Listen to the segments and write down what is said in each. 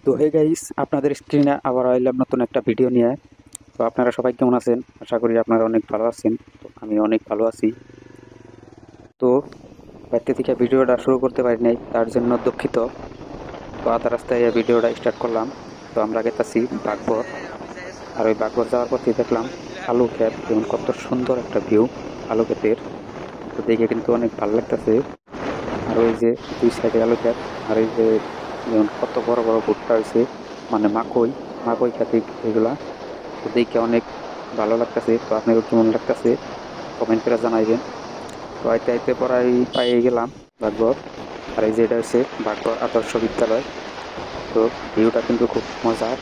তো hey guys, আপনাদের স্ক্রিনে আবার আইলাম নতুন একটা ভিডিও নিয়ে। তো আপনারা সবাই কেমন আছেন? আশা করি আপনারা অনেক ভালো আছেন। তো আমি অনেক ভালো আছি। তো বাড়িতে থেকে ভিডিওটা শুরু করতে পারি নাই, তার জন্য দুঃখিত। তো আধা রাস্তায় এই ভিডিওটা স্টার্ট করলাম। তো আমরা গেতাছি বাগবর। আর ওই বাগবর যাওয়ার পথে দেখলাম আলু ক্ষেত, যেমন কত সুন্দর একটা ভিউ আলু ক্ষেতের। তো দেখে কিন্তু অনেক ভালো লাগতেছে। আর ওই যে দুই সাইডে আলু ক্ষেত, আর এই যে যেমন কত বড় বড় ভুট্টা হয়েছে, মানে মাকই মাকই খাতি এগুলা। তো দেখে অনেক ভালো লাগতেছে। তো আপনাকে কেমন লাগতেছে কমেন্ট করে জানাইবেন। তো আইতে আইতে পড়াই পাইয়ে গেলাম বাগবর। আর এই যে এটা হচ্ছে বাগবর আদর্শ বিদ্যালয়। তো ভিউটা কিন্তু খুব মজার,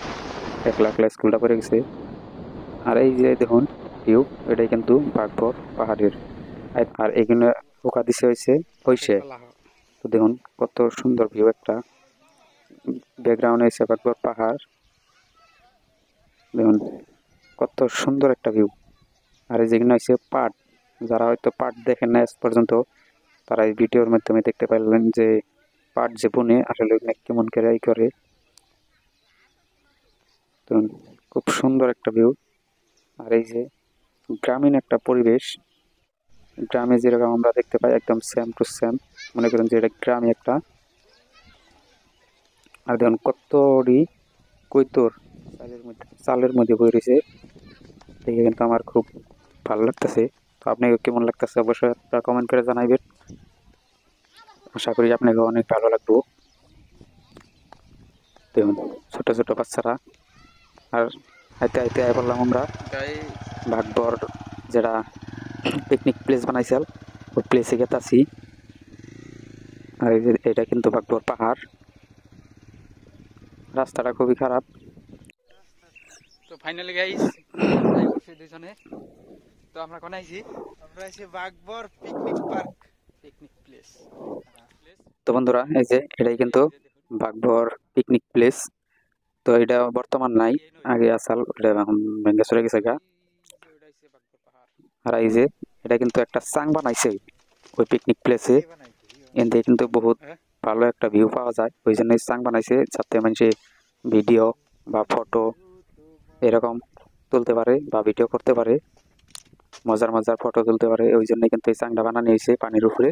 একলা একলা স্কুলটা পড়ে গেছে। আর এই যে দেখুন ভিউ, এটাই কিন্তু বাগবর পাহাড়ের। আর এখানে ওকা দিছে হয়েছে হইছে। তো দেখুন কত সুন্দর ভিউ একটা, ব্যাকগ্রাউন্ড হয়েছে বাগবর পাহাড়। দেখুন কত সুন্দর একটা ভিউ। আর এই যেখানে হচ্ছে পাট, যারা হয়তো পাট দেখেন না আজ পর্যন্ত, তারা এই ভিডিওর মাধ্যমে দেখতে পারলেন যে পাট যে বনে আসলে ওখানে কেমন করে ই করে। তো খুব সুন্দর একটা ভিউ। আর এই যে গ্রামীণ একটা পরিবেশ, গ্রামে যেরকম আমরা দেখতে পাই একদম সেম টু সেম, মনে করেন যে এটা গ্রামে একটা। আর দেখুন কতটি কৈতর চালের মধ্যে বই রয়েছে, দেখে কিন্তু আমার খুব ভালো লাগতেছে। তো আপনাকে কেমন লাগতেছে অবশ্যই আপনারা কমেন্ট করে জানাইবেন। আশা করি আপনাকে অনেক ভালো লাগবে। দেখুন ছোট ছোট বাচ্চারা। আর হাইতে হাইতে আই বললাম আমরা ভাগবর, যেটা পিকনিক প্লেস বানাইছিল ওই প্লেসে গেতাছি। আর এই যে এটা কিন্তু ভাগবর পাহাড়। রাস্তাটা খুবই খারাপ। তো ফাইনালি গাইস যাই করছি দুইজনে। তো আমরা কোন আইছি? আমরা এসে বাগবর পিকনিক পার্ক। Picnic place. তো বন্ধুরা এই যে এটাই কিন্তু ভাগবর পিকনিক প্লেস। তো এটা বর্তমান নাই, আগে আসাল, এটা এখন ভেঙে চলে গেছে গা। আর এই যে এটা কিন্তু একটা চাং বানাইছে ওই পিকনিক প্লেসে, এতে কিন্তু বহুত ভালো একটা ভিউ পাওয়া যায়। ওই জন্য চাং বানাইছে, যাতে মানুষে ভিডিও বা ফটো এরকম তুলতে পারে বা ভিডিও করতে পারে, মজার মজার ফটো তুলতে পারে। ওই জন্য কিন্তু এই চাংটা বানানো হয়েছে পানির উপরে।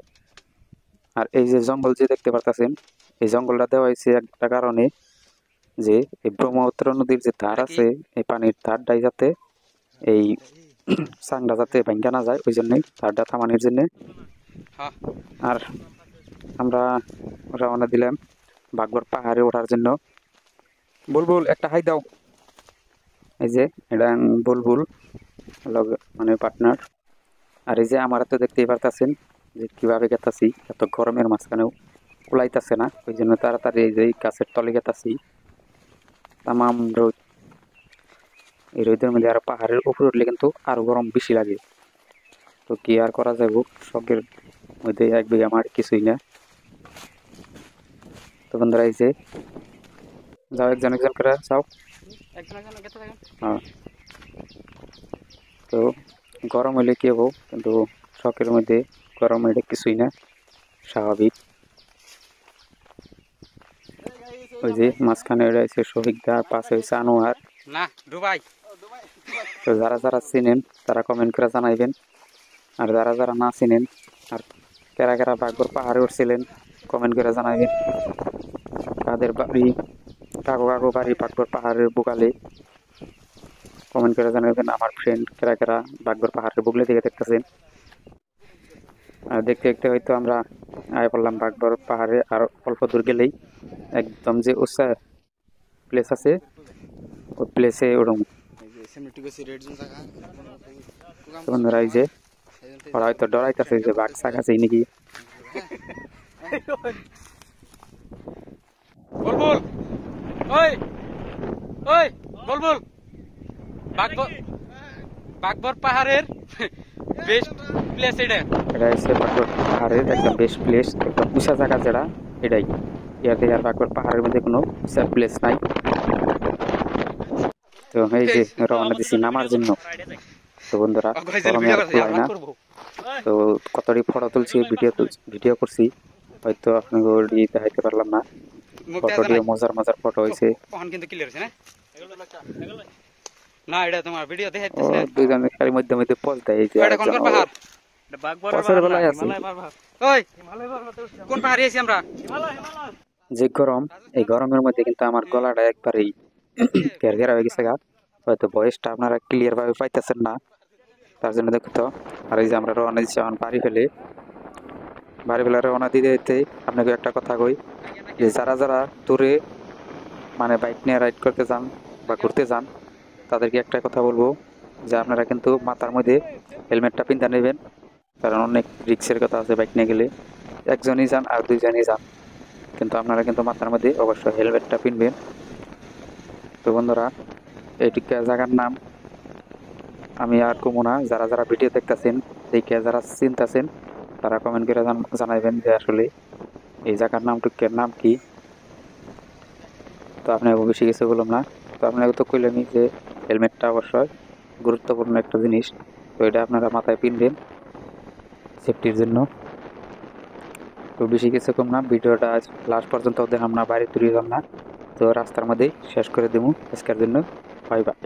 আর এই যে জঙ্গল যে দেখতে পারতেছেন, এই জঙ্গলটা দেওয়া হয়েছে একটা কারণে, যে এই ব্রহ্মপুত্র নদীর যে ধার আছে, এই পানির ধারটাই যাতে এই চাংটা যাতে ভেঙে না যায়, ওই জন্যই ধারটা থামানোর জন্য। আর আমরা রওনা দিলাম বাগবর পাহাড়ে ওঠার জন্য। বুলবুল একটা হাই দাও। এই যে এটা বুলবুল মানে পার্টনার। আর এই যে আমার তো দেখতেই পারতাছেন যে কিভাবে গেতাছি, এত গরমের মাঝখানেও কুলাইতাছে না, ওই জন্য তাড়াতাড়ি এই যে গাছের তলে গেতাছি। তামাম রোদ, এই রোদের মধ্যে আর পাহাড়ের উপরে উঠলে কিন্তু আরো গরম বেশি লাগে। তো কি আর করা যাবো, শখের মধ্যে এক বিঘা আমার কিছুই না। তো বন্ধুরা এই যে যাও, একজন একজন করে যাও। হ্যাঁ, তো গরম হইলে কি হবো, কিন্তু শখের মধ্যে গরম হইলে কিছুই না, স্বাভাবিক। ওই যে মাঝখানে রয়েছে শফিকদা, পাশে হয়েছে আনোয়ার। না দুবাই। তো যারা যারা চিনেন তারা কমেন্ট করে জানাইবেন। আর যারা যারা না চিনেন আর কারা কারা বাগবর পাহাড়ে উঠছিলেন কমেন্ট করে জানাইবেন। কাদের বাড়ি, কাকু কাকু বাড়ি বাগবর পাহাড়ের বুকালে, কমেন্ট করে জানাবেন। আমার ফ্রেন্ড কারা কারা বাগবর পাহাড়ের বুকলে থেকে দেখতেছেন। আর দেখতে দেখতে হয়তো আমরা আয় পড়লাম বাগবর পাহাড়ে। আর অল্প দূর গেলেই একদম যে উঁচা প্লেস আছে, ওই প্লেসে ওরকম। বন্ধুরা এই যে ওরা হয়তো ডরাইতেছে যে বাঘ শাক আছে নাকি। বুলবুল, ওই ওই বুলবুল, বাগবর বাগবর পাহাড়ের বেস্ট প্লেস এটা। এটা হচ্ছে বাগবর পাহাড়ের একদম বেস্ট প্লেস, একদম উঁচা জায়গা যেটা, এটাই। ইয়ার থেকে আর বাগবর পাহাড়ের মধ্যে কোনো উঁচা প্লেস নাই। তো এই যে রওনা দিছি নামার জন্য। তো বন্ধুরা গরমে আর কুলায় না, তো কতটি ফটো তুলছি, ভিডিও করছি, হয়তো আপনাকে দেখাইতে পারলাম না। মুখ দেখা ফটোটিও নাই মজার মজার ফটো হয়েছে। তখন কিন্তু ক্লিয়ার হচ্ছে না এটা তোমার ভিডিও ও দেখাইতেছে না দুইজন খালি মধ্যে মধ্যে পোজ দেয়, এই যে এটা কোন আরেকজন পাহাড় পাশের বেলায় আছে। ওই কোন পাহাড়ে আছি আমরা যে গরম, এই গরমের মধ্যে কিন্তু আমার গলাটা একবারেই ঘেরঘেরা হয়ে গেছে গা, হয়তো ভয়েসটা আপনারা ক্লিয়ার ভাবে পাইতেছেন না, তার জন্য দেখতো। আর এই যে আমরা রওনা দিচ্ছি এখন বাড়ি ফেলে রওনা দিতে দিতে আপনাকে একটা কথা কই, যে যারা যারা দূরে মানে বাইক নিয়ে রাইড করতে যান বা ঘুরতে যান, তাদেরকে একটা কথা বলবো যে আপনারা কিন্তু মাথার মধ্যে হেলমেটটা পিনতে নেবেন, কারণ অনেক রিক্সের কথা আছে বাইক নিয়ে গেলে। একজনই যান আর দুইজনই যান, কিন্তু আপনারা কিন্তু মাথার মধ্যে অবশ্যই হেলমেটটা পিনবেন। তো বন্ধুরা, এইটিকে জায়গার নাম আমি আর কমু না, যারা যারা ভিডিও দেখতেছেন দেখে যারা চিনতেছেন তারা কমেন্ট করে জানাইবেন যে আসলে এই জায়গার নাম কি। তো আপনাকে বেশি কিছু বললাম না, তো আপনাকে তো কইলামই যে হেলমেটটা অবশ্যই গুরুত্বপূর্ণ একটা জিনিস, তো এটা আপনারা মাথায় পিনবেন সেফটির জন্য। তো বেশি কিছু কম না, ভিডিওটা আজ লাস্ট পর্যন্ত দেখলাম না, বাইরে তুলে না, তো রাস্তার মধ্যেই শেষ করে দেবো আজকের জন্য। Bye bye.